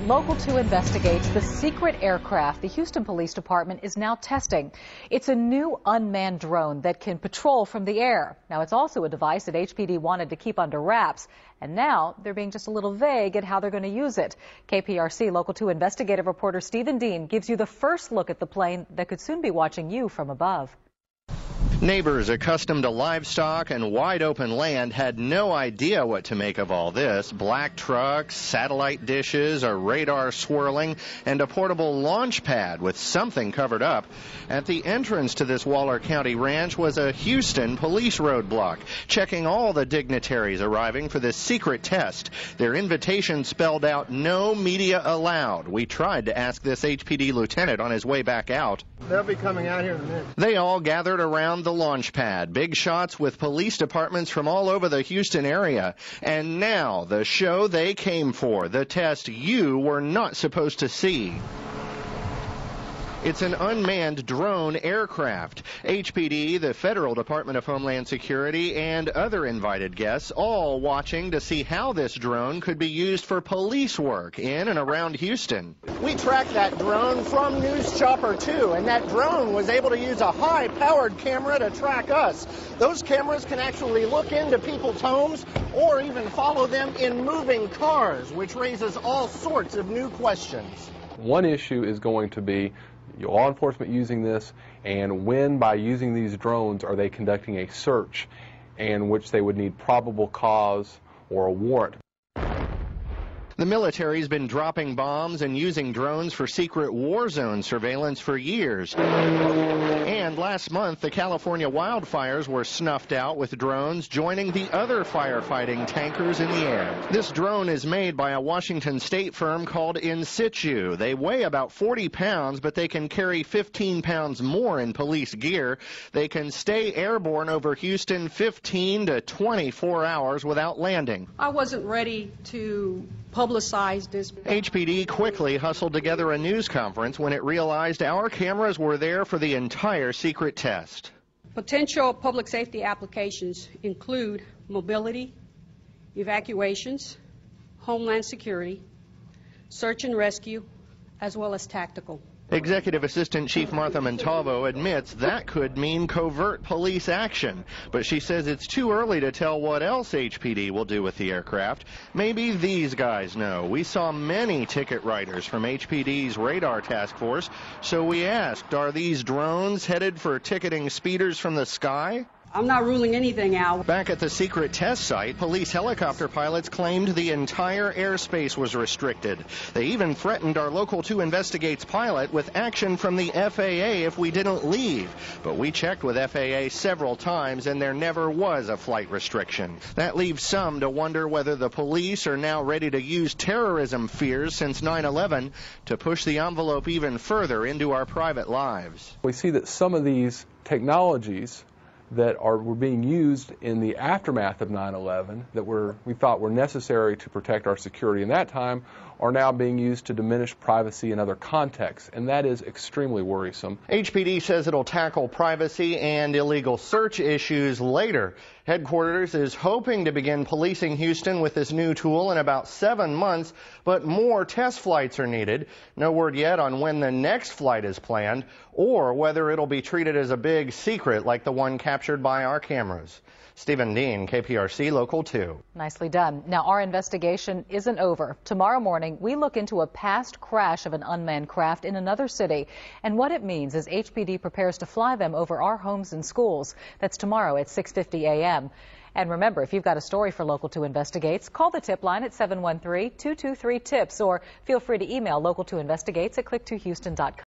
Local 2 investigates the secret aircraft the Houston Police Department is now testing. It's a new unmanned drone that can patrol from the air. Now, it's also a device that HPD wanted to keep under wraps, and now they're being just a little vague at how they're going to use it. KPRC Local 2 investigative reporter Stephen Dean gives you the first look at the plane that could soon be watching you from above. Neighbors accustomed to livestock and wide-open land had no idea what to make of all this. Black trucks, satellite dishes, a radar swirling, and a portable launch pad with something covered up. At the entrance to this Waller County ranch was a Houston police roadblock, checking all the dignitaries arriving for this secret test. Their invitation spelled out no media allowed. We tried to ask this HPD lieutenant on his way back out. They'll be coming out here in a minute. They all gathered around the launch pad, big shots with police departments from all over the Houston area. And now the show they came for, the test you were not supposed to see. It's an unmanned drone aircraft. HPD, the Federal Department of Homeland Security, and other invited guests all watching to see how this drone could be used for police work in and around Houston. We tracked that drone from News Chopper 2, and that drone was able to use a high-powered camera to track us. Those cameras can actually look into people's homes or even follow them in moving cars, which raises all sorts of new questions. One issue is going to be law enforcement using this, and when by using these drones are they conducting a search in which they would need probable cause or a warrant. The military's been dropping bombs and using drones for secret war zone surveillance for years. And last month, the California wildfires were snuffed out with drones joining the other firefighting tankers in the air. This drone is made by a Washington state firm called In Situ. They weigh about 40 pounds, but they can carry 15 pounds more in police gear. They can stay airborne over Houston 15 to 24 hours without landing. I wasn't ready to publicize this. HPD quickly hustled together a news conference when it realized our cameras were there for the entire secret test. Potential public safety applications include mobility, evacuations, homeland security, search and rescue, as well as tactical. Executive Assistant Chief Martha Montalvo admits that could mean covert police action, but she says it's too early to tell what else HPD will do with the aircraft. Maybe these guys know. We saw many ticket writers from HPD's radar task force, so we asked, are these drones headed for ticketing speeders from the sky? I'm not ruling anything out. Back at the secret test site, police helicopter pilots claimed the entire airspace was restricted. They even threatened our Local 2 Investigates pilot with action from the FAA if we didn't leave. But we checked with FAA several times, and there never was a flight restriction. That leaves some to wonder whether the police are now ready to use terrorism fears since 9/11 to push the envelope even further into our private lives. We see that some of these technologies that were being used in the aftermath of 9/11 that we thought were necessary to protect our security in that time are now being used to diminish privacy in other contexts, and that is extremely worrisome. HPD says it'll tackle privacy and illegal search issues later. Headquarters is hoping to begin policing Houston with this new tool in about 7 months, but more test flights are needed. No word yet on when the next flight is planned or whether it'll be treated as a big secret like the one captured by our cameras. Stephen Dean, KPRC Local 2. Nicely done. Now, our investigation isn't over. Tomorrow morning, we look into a past crash of an unmanned craft in another city and what it means as HPD prepares to fly them over our homes and schools. That's tomorrow at 6:50 a.m. And remember, if you've got a story for Local 2 Investigates, call the tip line at 713-223-TIPS or feel free to email Local 2 Investigates at click2houston.com.